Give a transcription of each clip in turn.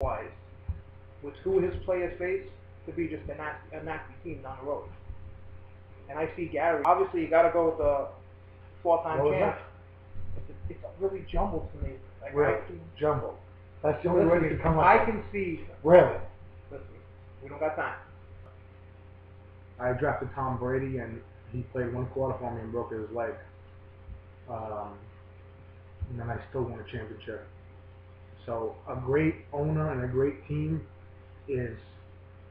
wise with who his players face to be just a nasty team down the road. And I see Gary. Obviously, you got to go with the four-time champ. It's really jumbled to me. Like, really? Jumbled. That's the only way you can come up I can see. Really? Listen, we don't got time. I drafted Tom Brady, and he played one quarter for me and broke his leg. And then I still won a championship. So a great owner and a great team is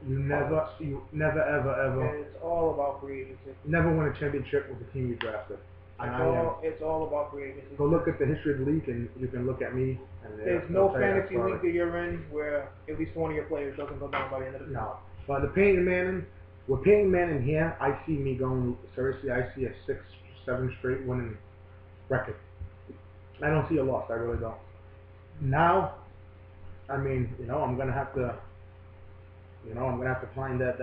you never ever. It's all about free agency. Never win a championship with the team you drafted. It's all about free agency. Go look at the history of the league, and you can look at me. And there's no fantasy league that you're in where at least one of your players doesn't go down by the end of the season. No, but with Peyton Manning here, I see me going seriously. I see a 6-7 straight winning record. I don't see a loss. I really don't. Now, I mean, I'm gonna have to, find that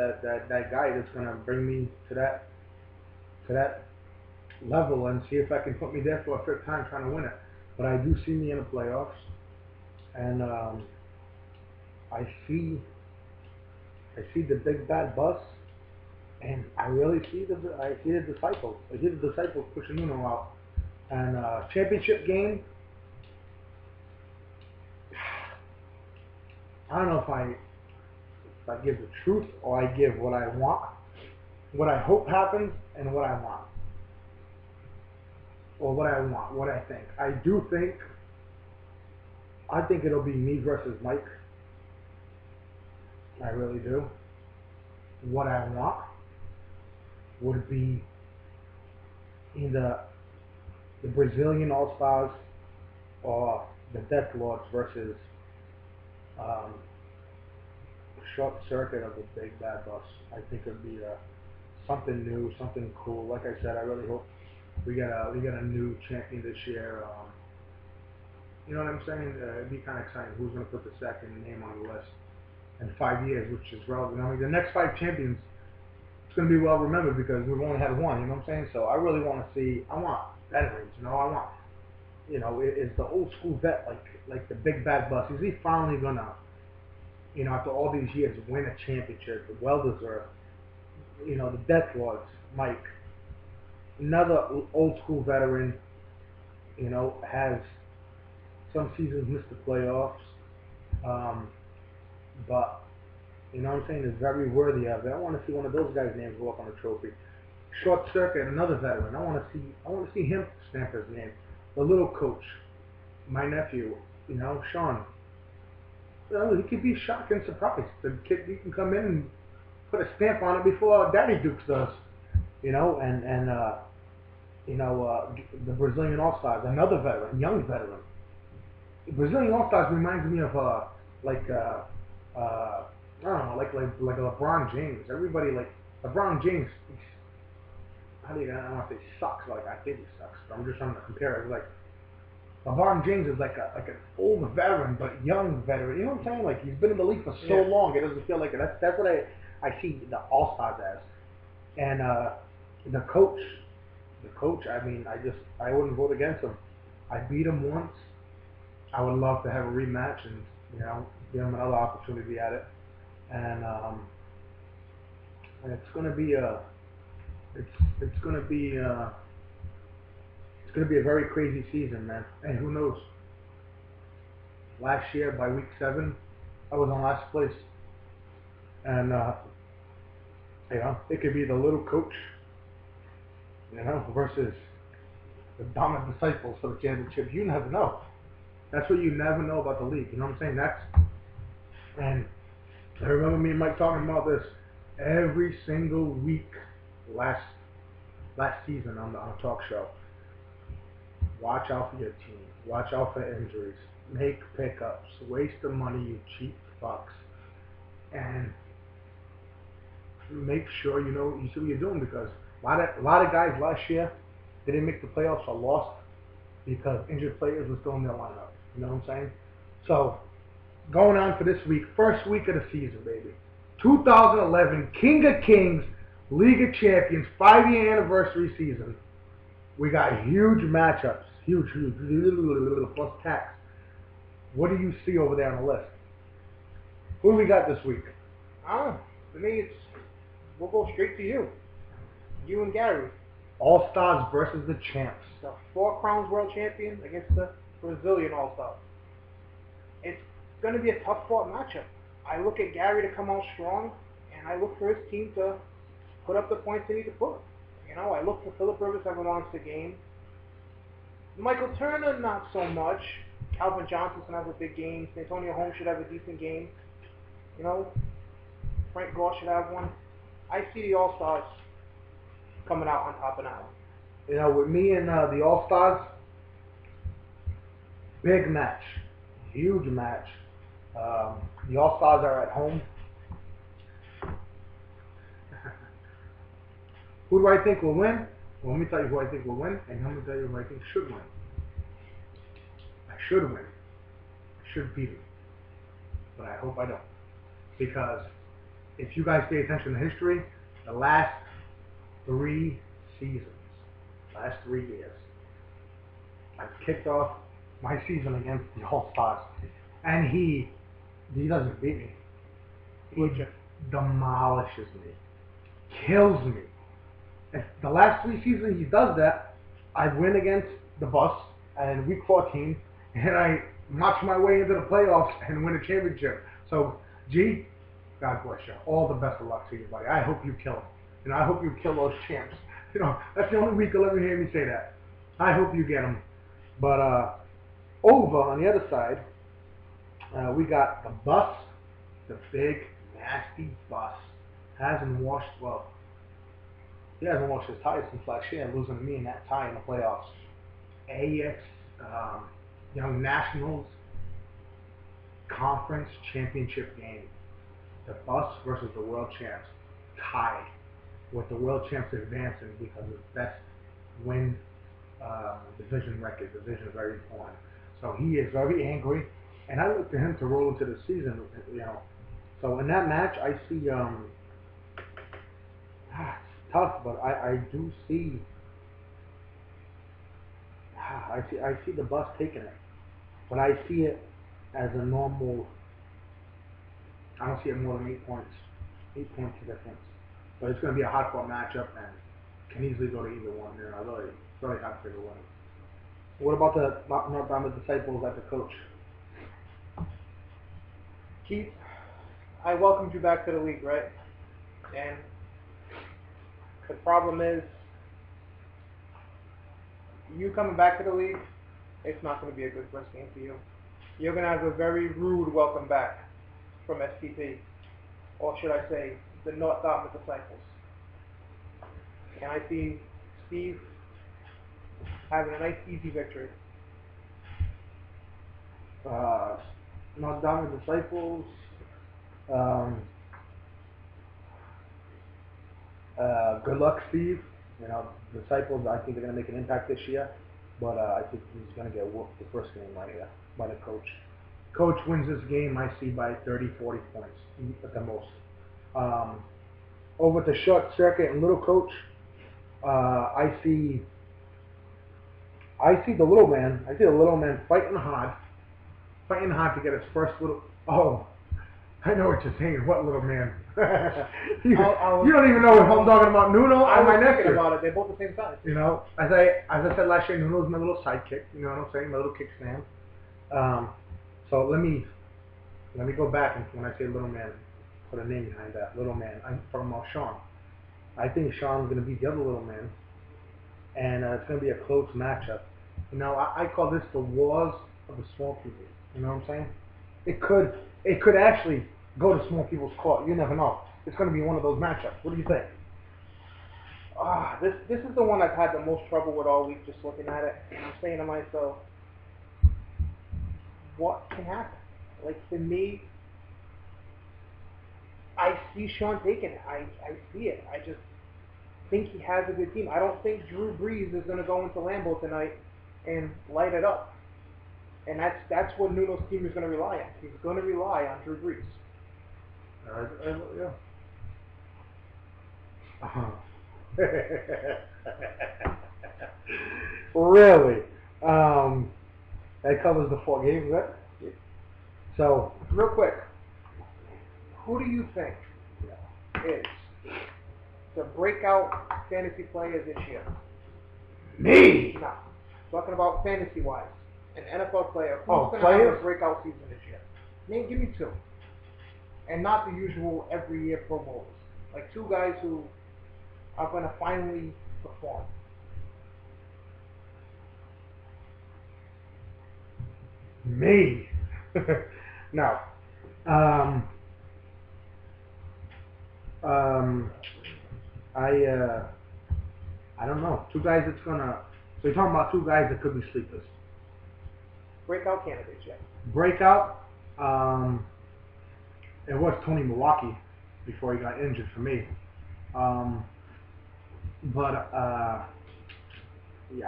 guy that's gonna bring me to that level and see if I can put me there for a third time trying to win it. But I do see me in the playoffs, and I see the big bad bus, and I really see the disciples. I see the disciples pushing Uno out, and championship game. I don't know if I give the truth or I give what I want, what I hope happens, and what I want. Or what I think. I think it'll be me versus Mike. I really do. What I want would be either the Brazilian All-Stars or the Death Lords versus Short Circuit of the Big Bad Bus. I think it'd be something new, something cool. Like I said, I really hope we got a new champion this year. You know what I'm saying? It'd be kind of exciting. Who's going to put the second name on the list in 5 years, which is relevant. I mean, the next 5 champions, it's going to be well remembered because we've only had one. You know what I'm saying? So I really want to see. I want veterans. I want. Is the old school vet like the Big Bad Bus? Is he finally gonna, after all these years, win a championship? Well deserved. The Death Lords, Mike. Another old school veteran, has some seasons missed the playoffs, but what I'm saying, is very worthy of it. I want to see one of those guys' names go up on the trophy. Short Circuit, another veteran. I want to see him stamp his name. The little coach, my nephew, Sean. He could be shocked and surprised. The kid, he can come in and put a stamp on it before Daddy Dukes does. The Brazilian All-Stars, another veteran, young veteran. The Brazilian All-Stars reminds me of I don't know, like LeBron James. Everybody like LeBron James. I don't want to say sucks. Like I think he sucks. But I'm just trying to compare it. Like LeBron James is like an old veteran, but young veteran. You know what I'm saying? Like he's been in the league for so long. It doesn't feel like it. That's what I see the All-Stars as. And the coach. I mean, I wouldn't vote against him. I beat him once. I would love to have a rematch and give him another opportunity at it. And it's gonna be a very crazy season, man. And who knows? Last year, by week 7, I was in last place, and it could be the little coach, versus the dominant disciples for the championship. You never know. That's what you never know about the league. You know what I'm saying? And I remember me and Mike talking about this every single week last season on a talk show. Watch out for your team. Watch out for injuries. Make pickups. Waste the money, you cheap fucks. And make sure you see what you're doing, because a lot of guys last year, they didn't make the playoffs or lost because injured players were still in their lineup. You know what I'm saying? So, going on for this week, first week of the season, baby. 2011 King of Kings, League of Champions, 5-year anniversary season. We got huge matchups. Huge, plus tax. What do you see over there on the list? Who do we got this week? I don't know. For me, we'll go straight to you. You and Gary. All-Stars versus the champs. The 4 Crowns World Champion against the Brazilian All-Stars. It's going to be a tough fought matchup. I look at Gary to come out strong, and I look for his team to put up the points they need to put. You know, I look for Philip Rivers to have a monster game. Michael Turner, not so much. Calvin Johnson's going to have a big game. Antonio Holmes should have a decent game. You know, Frank Gore should have one. I see the All-Stars coming out on top of that one. You know, with me and the All-Stars, big match. Huge match. The All-Stars are at home. Who do I think will win? Well, let me tell you who I think will win, and I'm going to tell you who I think should win. I should win. I should beat him. But I hope I don't. Because if you guys pay attention to history, the last 3 seasons, last 3 years, I've kicked off my season against the All-Stars. And he doesn't beat me. He demolishes me. Kills me. If the last 3 seasons he does that, I win against the Bus in week 14, and I march my way into the playoffs and win a championship. So, G, God bless you. All the best of luck to you, buddy. I hope you kill him. You know, I hope you kill those champs. You know, that's the only week you'll ever hear me say that. I hope you get them. But over on the other side, we got the Bus, the big, nasty Bus. Hasn't washed, well, he hasn't washed his tie since last year, losing to me in that tie in the playoffs. AX Young Nationals Conference Championship game. The Bus versus the World Champs tied, with the World Champs advancing because of best win division record. Division is very important. So he is very angry, and I look to him to roll into the season. You know, so in that match, I see it's tough, but I do see. I see the Bus taking it, but I see it as a normal. I don't see it more than 8 points. 8 points difference. But it's going to be a hard fought matchup and can easily go to either one. You know, really hard to figure one. What about the North Diamond Disciples at the coach? Keith, I welcomed you back to the league, right? And the problem is, you coming back to the league, it's not going to be a good first game for you. You're going to have a very rude welcome back from STP, or should I say, the North Dartmouth Disciples. And I see Steve having a nice, easy victory. North Dartmouth Disciples. Good luck, Steve. You know, Disciples, I think they're going to make an impact this year, but I think he's going to get whooped the first game right here by the coach. Coach wins this game, I see, by 30, 40 points at the most. Over at the short circuit and little coach, I see the little man. I see the little man fighting hard to get his first little. Oh, I know what you're saying. What little man? you don't even know if I'm talking about Nuno or my nephew. Thinking about it. They're both the same size. You know, as I said last year, Nuno's my little sidekick. You know what I'm saying? My little kickstand. So let me go back, and when I say little man, put a name behind that. Little man. I'm talking about Sean. I think Sean's going to beat the other little man, and it's going to be a close matchup. You know, I call this the wars of the small people. You know what I'm saying? It could actually go to small people's court. You never know. It's going to be one of those matchups. What do you think? This is the one I've had the most trouble with all week, just looking at it. And I'm saying to myself, what can happen? Like, for me, I see Sean taking it. I see it. I just think he has a good team. I don't think Drew Brees is going to go into Lambeau tonight and light it up. And that's what Nuno's team is going to rely on. He's going to rely on Drew Brees. Yeah. Really? That covers the 4 games, right? So, Real quick, Who do you think is the breakout fantasy player this year? Me? No. Talking about fantasy-wise. An NFL player. Who's going to players? have a breakout season this year? Give me two. And not the usual every year Pro Bowlers. Like two guys who are going to finally perform. Me? No. I don't know. Two guys that's gonna. So you're talking about two guys that could be sleepers. Breakout candidates, yeah. Breakout. It was Tony Milwaukee before he got injured for me. Yeah,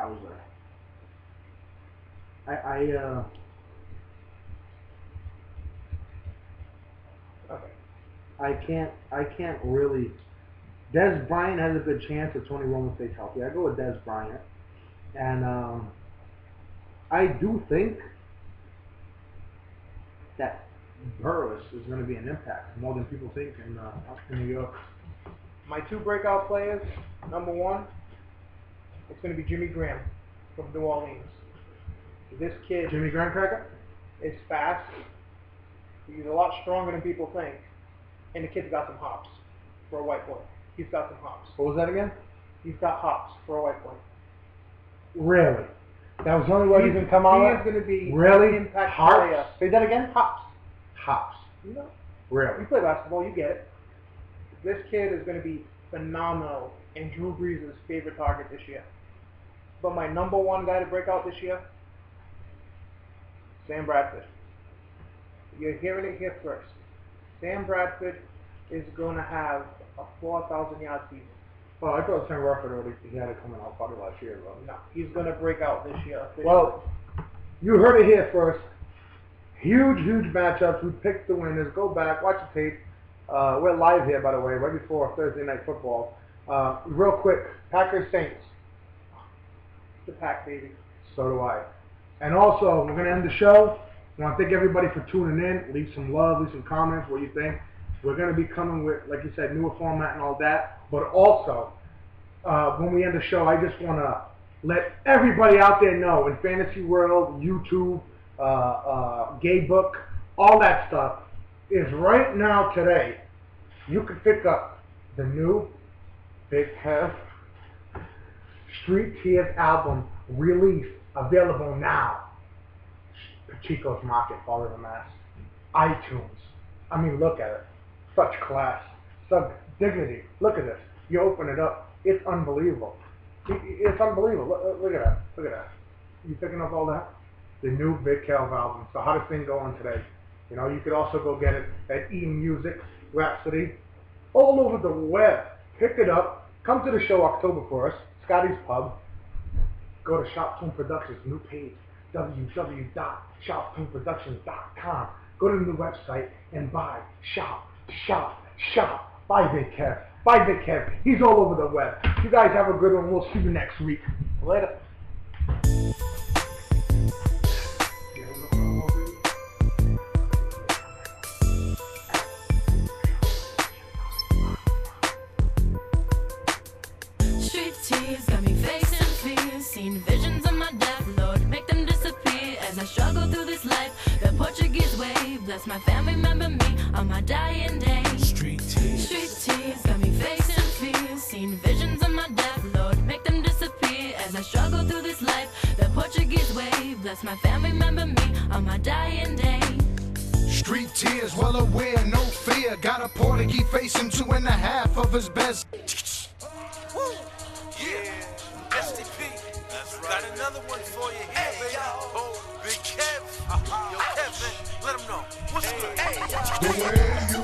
I was Okay. I can't really. Des Bryant has a good chance if Tony Romo stays healthy. I go with Des Bryant, and I do think that Burris is going to be an impact more than people think in New York. My two breakout players. Number one, it's going to be Jimmy Graham from New Orleans. This kid Jimmy Graham Cracker is fast. He's a lot stronger than people think, and the kid's got some hops for a white boy. He's got some hops. What was that again? He's got hops for a white boy. Really? That was the only way he's going to come out. He is going to be really an impact hops. player. Say that again. Hops. Hops. You know, Really? you play basketball, you get it. This kid is going to be phenomenal and Drew Brees' favorite target this year. But my number one guy to break out this year, Sam Bradford. You're hearing it here first. Sam Bradford is going to have a 4,000-yard season. Oh, I thought Sam Bradford already had it coming out probably last year, though. No, he's going to break out this year. Well, you heard it here first. Huge matchups. We picked the winners. Go back, watch the tape. We're live here, by the way, right before Thursday Night Football. Real quick, Packers Saints. The Pack, baby. So do I. And also, we're going to end the show. I want to thank everybody for tuning in. Leave some love, leave some comments, what you think. We're going to be coming with, like you said, newer format and all that. But also, when we end the show, I just want to let everybody out there know, in fantasy world, YouTube, gay book, all that stuff, is right now, today, you can pick up the new Big Kev Street Tears album, release, available now. Pachico's Market, Follow the Mass. iTunes. I mean, look at it. Such class. Such dignity. Look at this. You open it up. It's unbelievable. It's unbelievable. Look at that. Look at that. You picking up all that? The new Big Kev album. So how does thing go on today? You know, you could also go get it at eMusic, Rhapsody, all over the web. Pick it up. Come to the show October 1st, Scotty's Pub. Go to Shop Tune Productions, new page, www.shoptuneproductions.com. Go to the new website and buy, shop. Buy Big Kev. Buy Big Kev. He's all over the web. You guys have a good one. We'll see you next week. Later. Street tears got me facing fears. Seen visions of my death, Lord, make them disappear. As I struggle through this life, the Portuguese way bless my family, remember me on my dying day. Street tears got me facing fears. Seen visions of my death, Lord, make them disappear. As I struggle through this life, the Portuguese way bless my family, remember me on my dying day. Street tears, well aware, no fear. Got a Portuguese facing 2.5 of his best. Yeah, STP. That's right. Got another one for you here, baby. Oh, Big Kev. Yo, Kevin, let him know. What's good? The way you